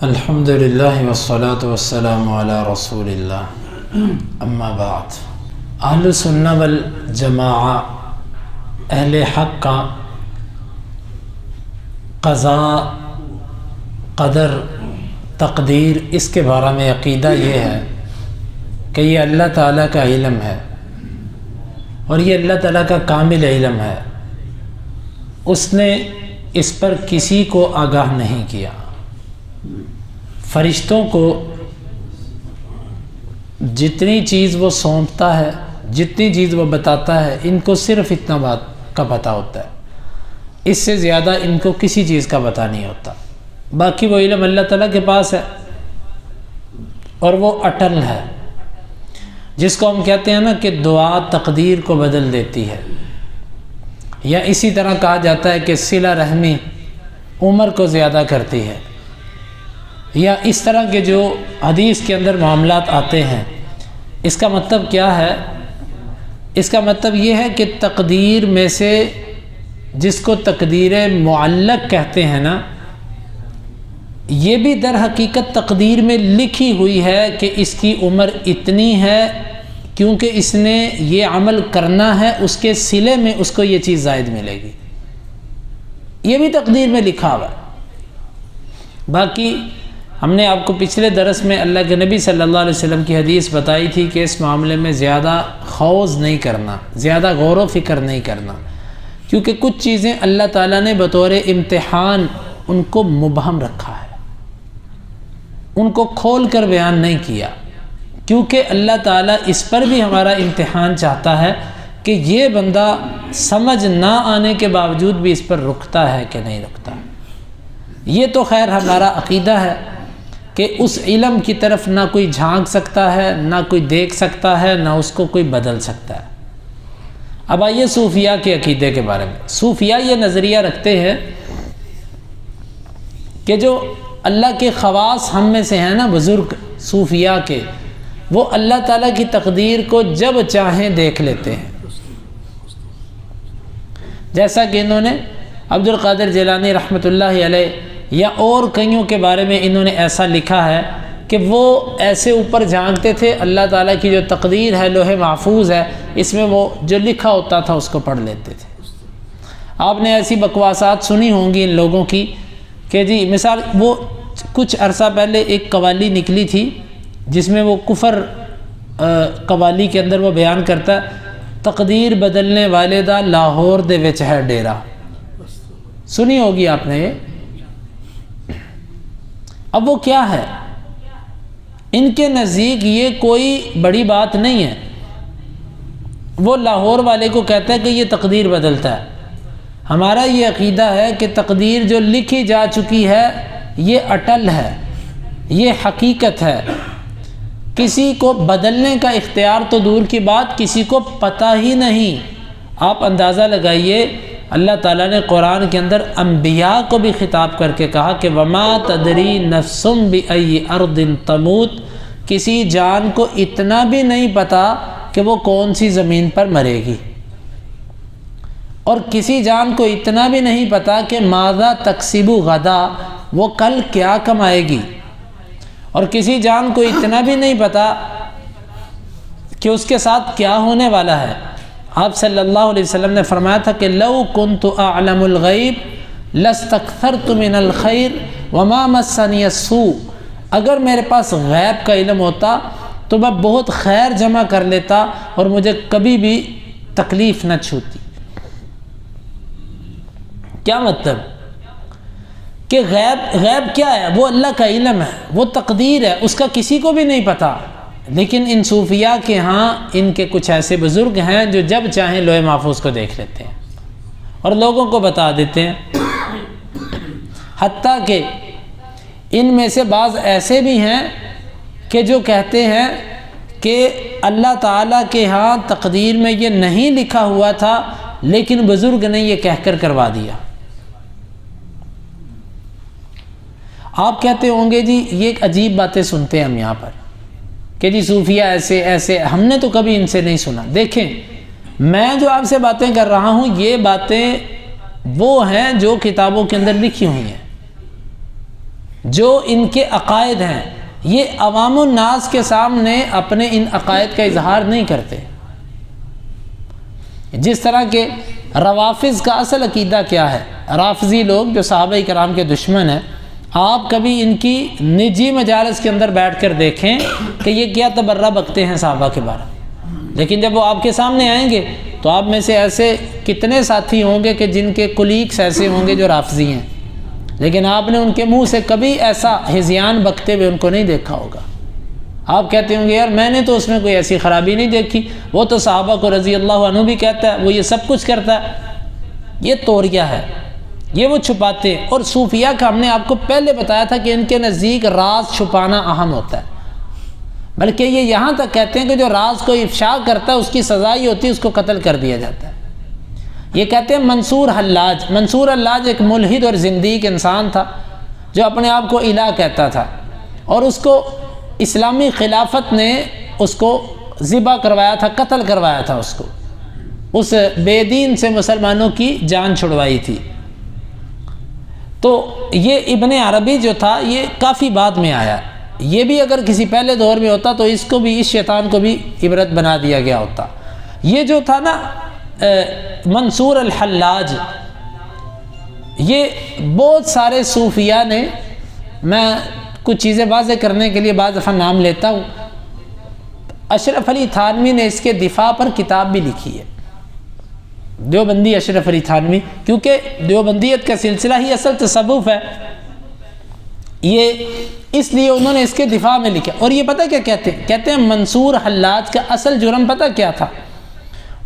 الحمدللہ والصلاة والسلام علی رسول اللہ اما بعد۔ اہل سنہ والجماعہ اہل حق کا قضاء، قدر، تقدیر، اس کے بارے میں عقیدہ یہ ہے کہ یہ اللہ تعالیٰ کا علم ہے اور یہ اللہ تعالیٰ کا کامل علم ہے، اس نے اس پر کسی کو آگاہ نہیں کیا۔ فرشتوں کو جتنی چیز وہ سونپتا ہے، جتنی چیز وہ بتاتا ہے، ان کو صرف اتنا بات کا پتہ ہوتا ہے، اس سے زیادہ ان کو کسی چیز کا پتہ نہیں ہوتا۔ باقی وہ علم اللہ تعالیٰ کے پاس ہے اور وہ اٹل ہے، جس کو ہم کہتے ہیں نا کہ دعا تقدیر کو بدل دیتی ہے، یا اسی طرح کہا جاتا ہے کہ صلہ رحمی عمر کو زیادہ کرتی ہے، یا اس طرح کے جو حدیث کے اندر معاملات آتے ہیں۔ اس کا مطلب کیا ہے؟ اس کا مطلب یہ ہے کہ تقدیر میں سے جس کو تقدیر معلق کہتے ہیں نا، یہ بھی در حقیقت تقدیر میں لکھی ہوئی ہے کہ اس کی عمر اتنی ہے کیونکہ اس نے یہ عمل کرنا ہے، اس کے صلے میں اس کو یہ چیز زائد ملے گی، یہ بھی تقدیر میں لکھا ہوا ہے۔ باقی ہم نے آپ کو پچھلے درس میں اللہ کے نبی صلی اللہ علیہ وسلم کی حدیث بتائی تھی کہ اس معاملے میں زیادہ خوض نہیں کرنا، زیادہ غور و فکر نہیں کرنا، کیونکہ کچھ چیزیں اللہ تعالیٰ نے بطور امتحان ان کو مبہم رکھا ہے، ان کو کھول کر بیان نہیں کیا، کیونکہ اللہ تعالیٰ اس پر بھی ہمارا امتحان چاہتا ہے کہ یہ بندہ سمجھ نہ آنے کے باوجود بھی اس پر رکتا ہے کہ نہیں رکتا۔ یہ تو خیر ہمارا عقیدہ ہے کہ اس علم کی طرف نہ کوئی جھانک سکتا ہے، نہ کوئی دیکھ سکتا ہے، نہ اس کو کوئی بدل سکتا ہے۔ اب آئیے صوفیاء کے عقیدے کے بارے میں۔ صوفیاء یہ نظریہ رکھتے ہیں کہ جو اللہ کے خواص ہم میں سے ہیں نا بزرگ صوفیاء کے، وہ اللہ تعالیٰ کی تقدیر کو جب چاہیں دیکھ لیتے ہیں، جیسا کہ انہوں نے عبد القادر جیلانی رحمۃ اللہ علیہ یا اور کئیوں کے بارے میں انہوں نے ایسا لکھا ہے کہ وہ ایسے اوپر جھانکتے تھے، اللہ تعالیٰ کی جو تقدیر ہے لوح محفوظ ہے، اس میں وہ جو لکھا ہوتا تھا اس کو پڑھ لیتے تھے۔ آپ نے ایسی بکواسات سنی ہوں گی ان لوگوں کی کہ جی مثال وہ کچھ عرصہ پہلے ایک قوالی نکلی تھی جس میں وہ کفر قوالی کے اندر وہ بیان کرتا ہے، تقدیر بدلنے والے دا لاہور دے وچ ہے ڈیرا، سنی ہوگی آپ نے یہ۔ اب وہ کیا ہے؟ ان کے نزدیک یہ کوئی بڑی بات نہیں ہے، وہ لاہور والے کو کہتا ہے کہ یہ تقدیر بدلتا ہے۔ ہمارا یہ عقیدہ ہے کہ تقدیر جو لکھی جا چکی ہے یہ اٹل ہے، یہ حقیقت ہے، کسی کو بدلنے کا اختیار تو دور کی بات، کسی کو پتہ ہی نہیں۔ آپ اندازہ لگائیے، اللہ تعالیٰ نے قرآن کے اندر انبیاء کو بھی خطاب کر کے کہا کہ وما تدری نفس بأی ارض تموت، کسی جان کو اتنا بھی نہیں پتا کہ وہ کون سی زمین پر مرے گی، اور کسی جان کو اتنا بھی نہیں پتا کہ ماذا تکسب غدا، وہ کل کیا کمائے گی، اور کسی جان کو اتنا بھی نہیں پتا کہ اس کے ساتھ کیا ہونے والا ہے۔ آپ صلی اللہ علیہ وسلم نے فرمایا تھا کہ لو کنت اعلم الغیب لاستکثرت من الخیر وما مسنی السوء، اگر میرے پاس غیب کا علم ہوتا تو میں بہت خیر جمع کر لیتا اور مجھے کبھی بھی تکلیف نہ چھوتی۔ کیا مطلب؟ کہ غیب کیا ہے؟ وہ اللہ کا علم ہے، وہ تقدیر ہے، اس کا کسی کو بھی نہیں پتا۔ لیکن ان صوفیاء کے ہاں ان کے کچھ ایسے بزرگ ہیں جو جب چاہیں لوح محفوظ کو دیکھ لیتے ہیں اور لوگوں کو بتا دیتے ہیں، حتیٰ کہ ان میں سے بعض ایسے بھی ہیں کہ جو کہتے ہیں کہ اللہ تعالیٰ کے ہاں تقدیر میں یہ نہیں لکھا ہوا تھا لیکن بزرگ نے یہ کہہ کر کروا دیا۔ آپ کہتے ہوں گے جی یہ ایک عجیب باتیں سنتے ہیں ہم یہاں پر کہ جی صوفیاء ایسے، ہم نے تو کبھی ان سے نہیں سنا۔ دیکھیں، میں جو آپ سے باتیں کر رہا ہوں یہ باتیں وہ ہیں جو کتابوں کے اندر لکھی ہوئی ہیں، جو ان کے عقائد ہیں یہ عوام الناس کے سامنے اپنے ان عقائد کا اظہار نہیں کرتے۔ جس طرح کہ روافض کا اصل عقیدہ کیا ہے، رافضی لوگ جو صحابہ کرام کے دشمن ہیں، آپ کبھی ان کی نجی مجالس کے اندر بیٹھ کر دیکھیں کہ یہ کیا تبرہ بکتے ہیں صحابہ کے بارے میں، لیکن جب وہ آپ کے سامنے آئیں گے تو آپ میں سے ایسے کتنے ساتھی ہوں گے کہ جن کے کولیگس ایسے ہوں گے جو رافضی ہیں، لیکن آپ نے ان کے منہ سے کبھی ایسا ہذیان بکتے ہوئے ان کو نہیں دیکھا ہوگا۔ آپ کہتے ہوں گے یار میں نے تو اس میں کوئی ایسی خرابی نہیں دیکھی، وہ تو صحابہ کو رضی اللہ عنہ بھی کہتا ہے، وہ یہ سب کچھ کرتا ہے۔ یہ توریہ ہے، یہ وہ چھپاتے ہیں۔ اور صوفیہ کا ہم نے آپ کو پہلے بتایا تھا کہ ان کے نزدیک راز چھپانا اہم ہوتا ہے، بلکہ یہ یہاں تک کہتے ہیں کہ جو راز کو افشا کرتا ہے اس کی سزا ہی ہوتی ہے، اس کو قتل کر دیا جاتا ہے۔ یہ کہتے ہیں منصور حلاج ایک ملحد اور زندیق انسان تھا جو اپنے آپ کو الہ کہتا تھا، اور اس کو اسلامی خلافت نے اس کو ذبح کروایا تھا، قتل کروایا تھا، اس کو اس بے دین سے مسلمانوں کی جان چھڑوائی تھی۔ تو یہ ابن عربی جو تھا یہ کافی بعد میں آیا، یہ بھی اگر کسی پہلے دور میں ہوتا تو اس کو بھی، اس شیطان کو بھی عبرت بنا دیا گیا ہوتا۔ یہ جو تھا نا منصور الحلاج، یہ بہت سارے صوفیاء نے، میں کچھ چیزیں واضح کرنے کے لیے بعض دفعہ نام لیتا ہوں، اشرف علی تھانوی نے اس کے دفاع پر کتاب بھی لکھی ہے، دیوبندی اشرف علی تھانوی، کیونکہ دیوبندیت کا سلسلہ ہی اصل تصوف ہے، یہ اس لیے انہوں نے اس کے دفاع میں لکھا۔ اور یہ پتہ کیا کہتے ہیں منصور حلاج کا اصل جرم پتہ کیا تھا؟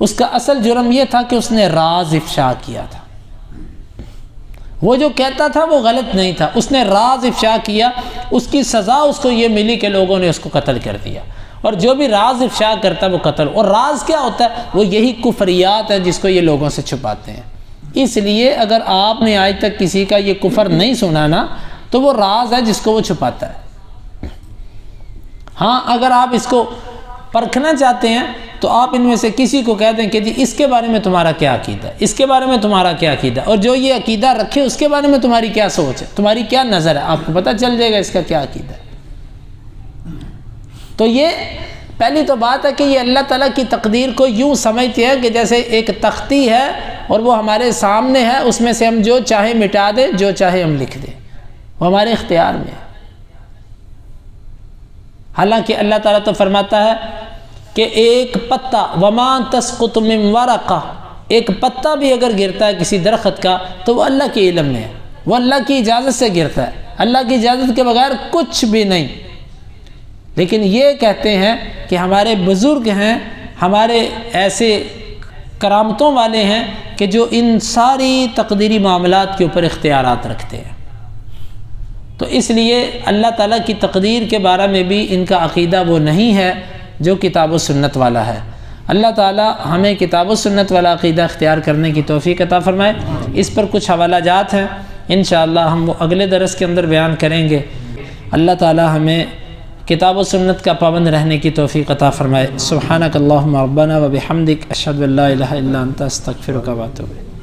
اس کا اصل جرم یہ تھا کہ اس نے راز افشا کیا تھا۔ وہ جو کہتا تھا وہ غلط نہیں تھا، اس نے راز افشا کیا، اس کی سزا اس کو یہ ملی کہ لوگوں نے اس کو قتل کر دیا۔ اور جو بھی راز افشا کرتا ہے وہ قتل۔ اور راز کیا ہوتا ہے؟ وہ یہی کفریات ہے جس کو یہ لوگوں سے چھپاتے ہیں۔ اس لیے اگر آپ نے آج تک کسی کا یہ کفر نہیں سنا نا تو وہ راز ہے جس کو وہ چھپاتا ہے۔ ہاں اگر آپ اس کو پرکھنا چاہتے ہیں تو آپ ان میں سے کسی کو کہہ دیں کہ جی اس کے بارے میں تمہارا کیا عقیدہ ہے، اس کے بارے میں تمہارا کیا عقیدہ ہے، اور جو یہ عقیدہ رکھے اس کے بارے میں تمہاری کیا سوچ ہے، تمہاری کیا نظر ہے، آپ کو پتہ چل جائے گا اس کا کیا عقیدہ ہے۔ تو یہ پہلی تو بات ہے کہ یہ اللہ تعالیٰ کی تقدیر کو یوں سمجھتے ہیں کہ جیسے ایک تختی ہے اور وہ ہمارے سامنے ہے، اس میں سے ہم جو چاہے مٹا دیں، جو چاہے ہم لکھ دیں، وہ ہمارے اختیار میں ہے۔ حالانکہ اللہ تعالیٰ تو فرماتا ہے کہ ایک پتا وما تسقط من ورقہ، ایک پتا بھی اگر گرتا ہے کسی درخت کا تو وہ اللہ کے علم میں ہے، وہ اللہ کی اجازت سے گرتا ہے، اللہ کی اجازت کے بغیر کچھ بھی نہیں۔ لیکن یہ کہتے ہیں کہ ہمارے بزرگ ہیں، ہمارے ایسے کرامتوں والے ہیں کہ جو ان ساری تقدیری معاملات کے اوپر اختیارات رکھتے ہیں۔ تو اس لیے اللہ تعالیٰ کی تقدیر کے بارے میں بھی ان کا عقیدہ وہ نہیں ہے جو کتاب و سنت والا ہے۔ اللہ تعالیٰ ہمیں کتاب و سنت والا عقیدہ اختیار کرنے کی توفیق عطا فرمائے۔ اس پر کچھ حوالہ جات ہیں، انشاءاللہ ہم وہ اگلے درس کے اندر بیان کریں گے۔ اللہ تعالیٰ ہمیں کتاب و سنت کا پابند رہنے کی توفیق عطا فرمائے۔ سبحانک اللہم ربنا و بحمدک، اشہد ان لا الہ الا انت، استغفرک و اتوب الیک۔